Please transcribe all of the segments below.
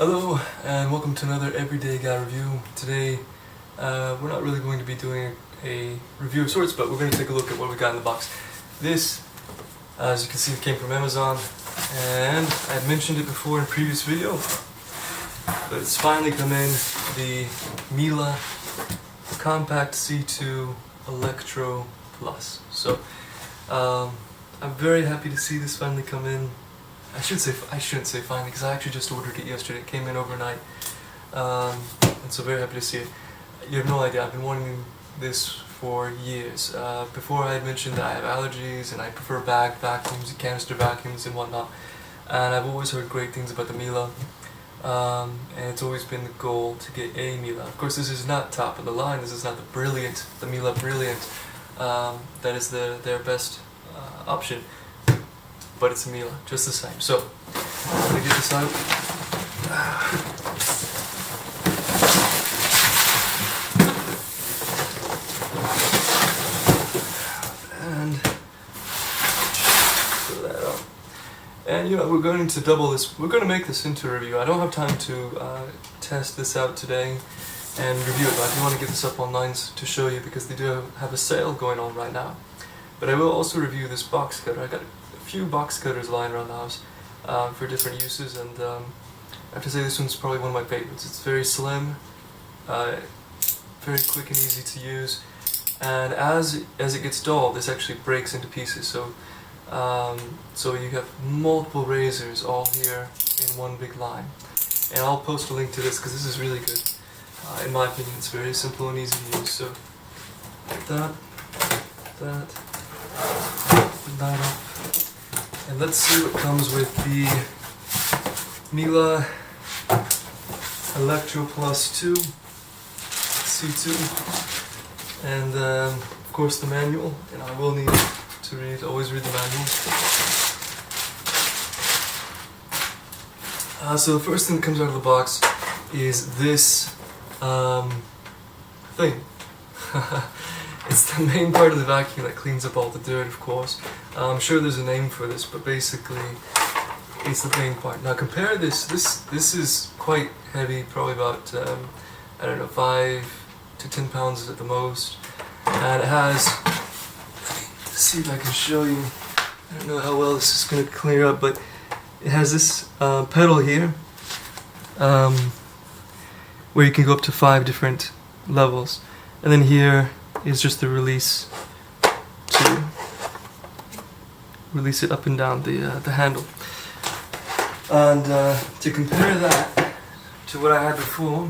Hello and welcome to another Everyday Guy review. Today we're not really going to be doing a review of sorts, but we're going to take a look at what we got in the box. This, as you can see, came from Amazon, and I had mentioned it before in a previous video, but it's finally come in, the Miele Compact C2 Electro Plus. So I'm very happy to see this finally come in. I shouldn't say finally, because I actually just ordered it yesterday. It came in overnight, and so very happy to see it. You have no idea, I've been wanting this for years. Before I had mentioned that I have allergies and I prefer bag vacuums, canister vacuums and whatnot, and I've always heard great things about the Miele, and it's always been the goal to get a Miele. Of course, this is not top of the line, this is not the Miele Brilliant, that is their best option. But it's a Miele, just the same. So, I'm going to get this out. And put that up. And you know, we're going to double this. We're going to make this into a review. I don't have time to test this out today and review it, but I do want to get this up online to show you, because they do have a sale going on right now. But I will also review this box cutter. I got a few box cutters lying around the house for different uses, and I have to say this one's probably one of my favorites. It's very slim, very quick and easy to use, and as it gets dull, this actually breaks into pieces. So so you have multiple razors all here in one big line, and I'll post a link to this because this is really good. In my opinion, it's very simple and easy to use. So that up. And let's see what comes with the Miele Electro Plus 2 C2, and of course the manual, and I will need to always read the manual. So the first thing that comes out of the box is this thing. It's the main part of the vacuum that cleans up all the dirt, of course. I'm sure there's a name for this, but basically it's the main part. Now compare this is quite heavy, probably about, I don't know, 5 to 10 pounds at the most. And it has, let's see if I can show you, I don't know how well this is going to clear up, but it has this pedal here, where you can go up to 5 different levels. And then here is just the release to release it up and down the handle. And to compare that to what I had before,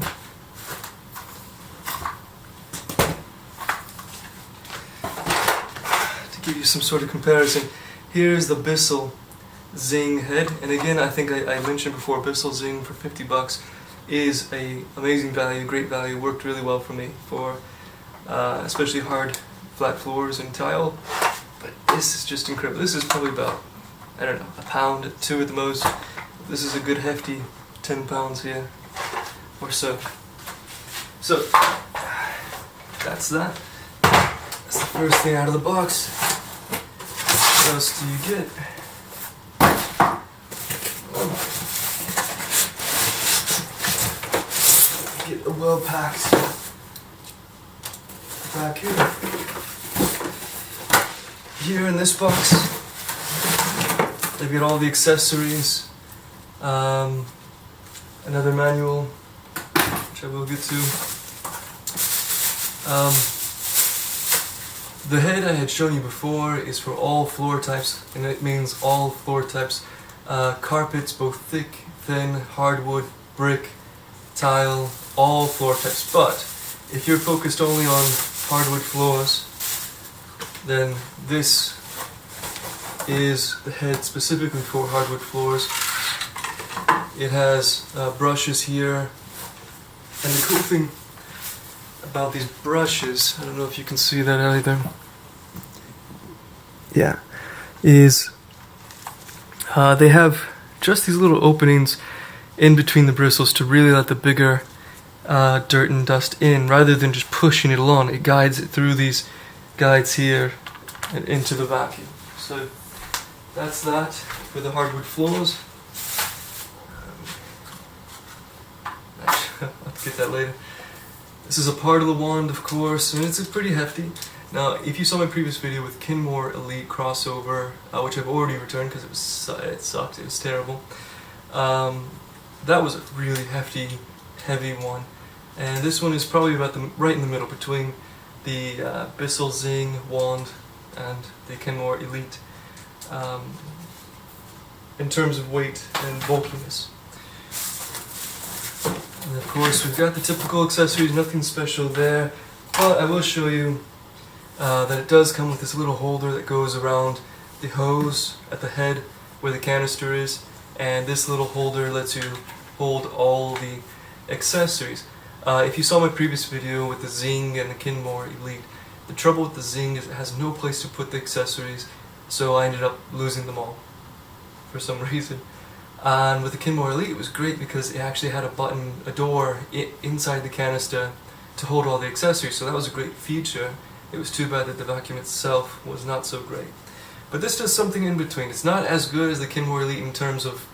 to give you some sort of comparison, here's the Bissell Zing head, and again I think I mentioned before, Bissell Zing for 50 bucks is a amazing value, great value, worked really well for me for especially hard flat floors and tile. But this is just incredible. This is probably about, I don't know, a pound, 2 at the most. This is a good hefty 10 pounds here or so. So that's that. That's the first thing out of the box. What else do you get? Get a well-packed vacuum. Here in this box, they've got all the accessories, another manual, which I will get to. The head I had shown you before is for all floor types, and it means all floor types. Carpets, both thick, thin, hardwood, brick, tile, all floor types. But if you're focused only on hardwood floors, then this is the head specifically for hardwood floors. It has brushes here, and the cool thing about these brushes, I don't know if you can see that either, yeah, is they have just these little openings in between the bristles to really let the bigger dirt and dust in, rather than just pushing it along. It guides it through these guides here and into the vacuum. So that's that for the hardwood floors. get that later. This is a part of the wand, of course, and it's pretty hefty. Now, if you saw my previous video with Kenmore Elite crossover, which I've already returned because it sucked, it was terrible. That was a really hefty, heavy one, and this one is probably about right in the middle between the Bissell Zing wand and the Kenmore Elite in terms of weight and bulkiness. And of course, we've got the typical accessories, nothing special there, but I will show you that it does come with this little holder that goes around the hose at the head where the canister is, and this little holder lets you hold all the accessories. If you saw my previous video with the Zing and the Kenmore Elite, the trouble with the Zing is it has no place to put the accessories, so I ended up losing them all for some reason. And with the Kenmore Elite it was great because it actually had a door inside the canister to hold all the accessories, so that was a great feature. It was too bad that the vacuum itself was not so great. But this does something in between. It's not as good as the Kenmore Elite in terms of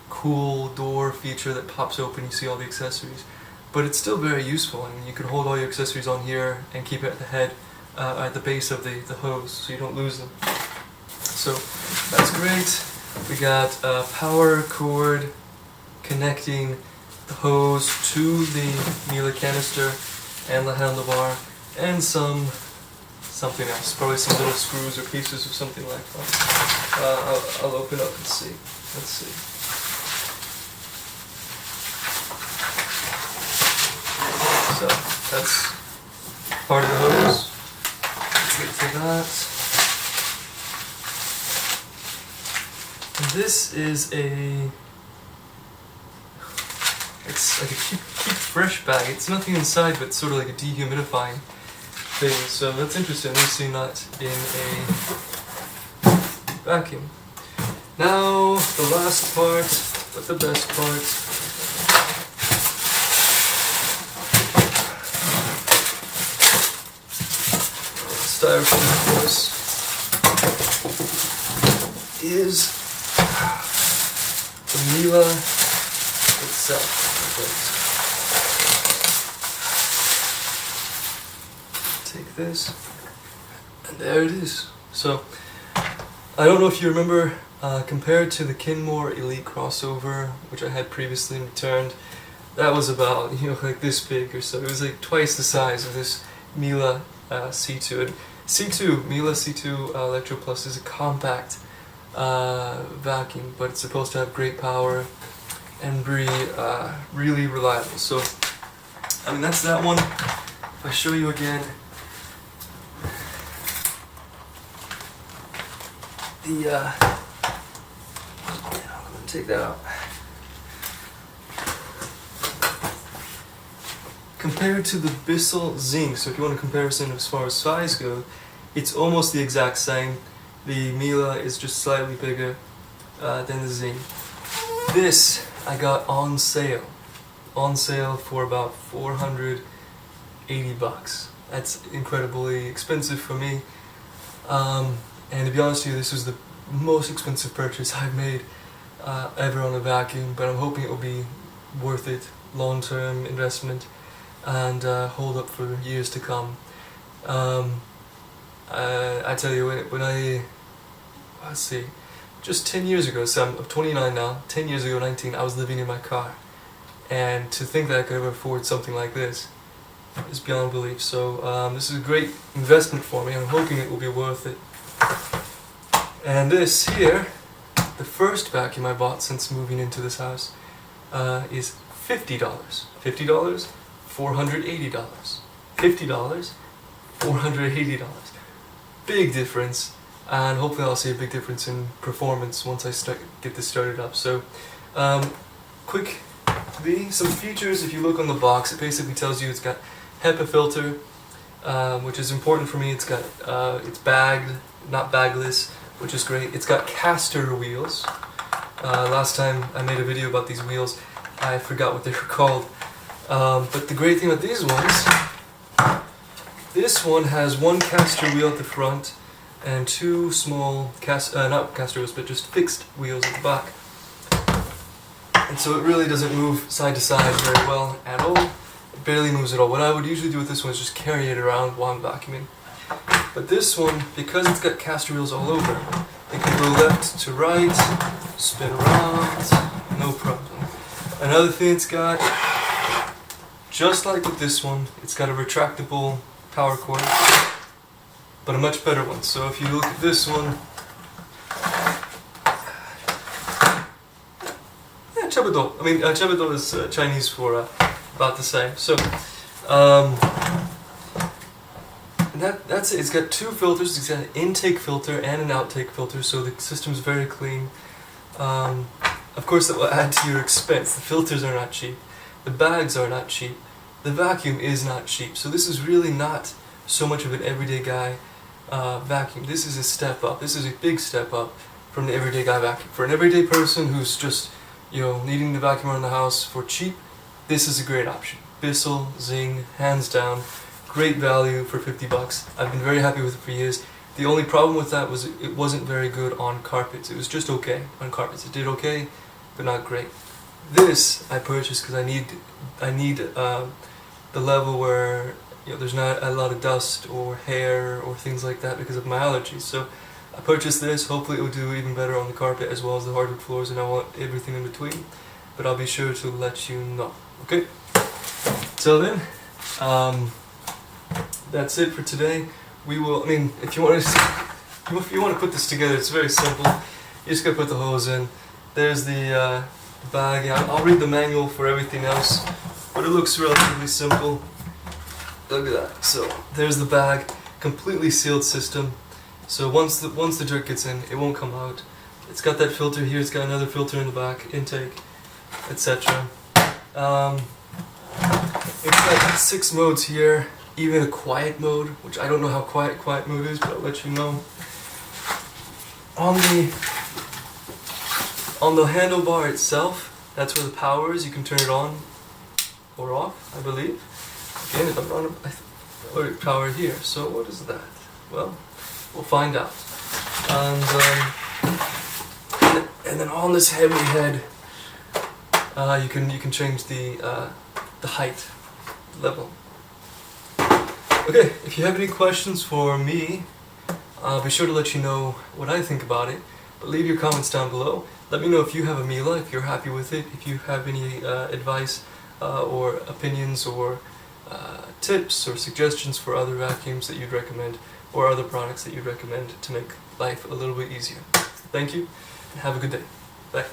cool door feature that pops open, you see all the accessories. But it's still very useful. I mean, you can hold all your accessories on here and keep it at the head, at the base of the hose, so you don't lose them. So that's great. We got a power cord connecting the hose to the Miele canister and the handlebar, and something else, probably some little screws or pieces or something like that. I'll open up and see. Let's see. So that's part of the hose. Let's get to that. And this is it's like a keep fresh bag. It's nothing inside, but it's sort of like a dehumidifying thing. So that's interesting. We've seen that in a vacuum. Now the last part, but the best part. Styrofoam, of course, is the Miele itself. Take this, and there it is. So, I don't know if you remember, compared to the Kenmore Elite crossover, which I had previously returned, that was about, like this big or so. It was like twice the size of this Miele C2. And C2, Miele C2 Electro Plus is a compact vacuum, but it's supposed to have great power and be really reliable. So, I mean, that's that one. If I show you again, I'm going to take that out. Compared to the Bissell Zing, so if you want a comparison as far as size goes, it's almost the exact same. The Miele is just slightly bigger than the Zing. This I got on sale for about $480. That's incredibly expensive for me. And to be honest with you, this was the most expensive purchase I've made ever on a vacuum, but I'm hoping it will be worth it, long-term investment, and hold up for years to come. I tell you, let's see, just 10 years ago, so I'm 29 now, 10 years ago, 19, I was living in my car. And to think that I could ever afford something like this is beyond belief. So this is a great investment for me. I'm hoping it will be worth it. And this here, the first vacuum I bought since moving into this house, is $50. $50, $480. $50, $480. Big difference, and hopefully I'll see a big difference in performance once I get this started up. So, some features. If you look on the box, it basically tells you it's got HEPA filter, which is important for me. It's got it's bagged, not bagless, which is great. It's got caster wheels. Last time I made a video about these wheels, I forgot what they were called. But the great thing about these ones, this one has one caster wheel at the front and two small not caster wheels, but just fixed wheels at the back. and so it really doesn't move side to side very well at all. It barely moves at all. What I would usually do with this one is just carry it around while I'm vacuuming. But this one, because it's got caster wheels all over, it can go left to right, spin around, no problem. Another thing it's got, just like with this one, it's got a retractable power cord, but a much better one. So if you look at this one, Chabudo. I mean, Chabudo is Chinese for about the same. So, that's it. It's got two filters. It's got an intake filter and an outtake filter, so the system's very clean. Of course, that will add to your expense. The filters are not cheap. The bags are not cheap. The vacuum is not cheap. So this is really not so much of an everyday guy vacuum. This is a step up. This is a big step up from the everyday guy vacuum. For an everyday person who's just, you know, needing the vacuum around the house for cheap, this is a great option. Bissell, Zing, hands down, great value for 50 bucks. I've been very happy with it for years. The only problem with that was it wasn't very good on carpets. It was just okay on carpets. It did okay, but not great. This I purchased because I need the level where, you know, there's not a lot of dust or hair or things like that because of my allergies. So I purchased this. Hopefully it will do even better on the carpet as well as the hardwood floors, and I want everything in between. But I'll be sure to let you know. Okay? So then, that's it for today. We will, I mean, if you want to put this together, it's very simple. You just gotta put the hose in. There's the bag. I'll read the manual for everything else, but it looks relatively simple. Look at that. So there's the bag, completely sealed system. So once the dirt gets in, it won't come out. It's got that filter here. It's got another filter in the back, intake, etc. It's got 6 modes here, even a quiet mode, which I don't know how quiet mode is, but I'll let you know. On the handlebar itself, that's where the power is. You can turn it on or off, I believe. Again, if I'm wrong, or power here. So what is that? Well, we'll find out. And then on this heavy head, you can change the height level. Okay, if you have any questions for me, I'll be sure to let you know what I think about it. But leave your comments down below. Let me know if you have a Miele, if you're happy with it, if you have any advice or opinions or tips or suggestions for other vacuums that you'd recommend or other products that you'd recommend to make life a little bit easier. Thank you, and have a good day. Bye.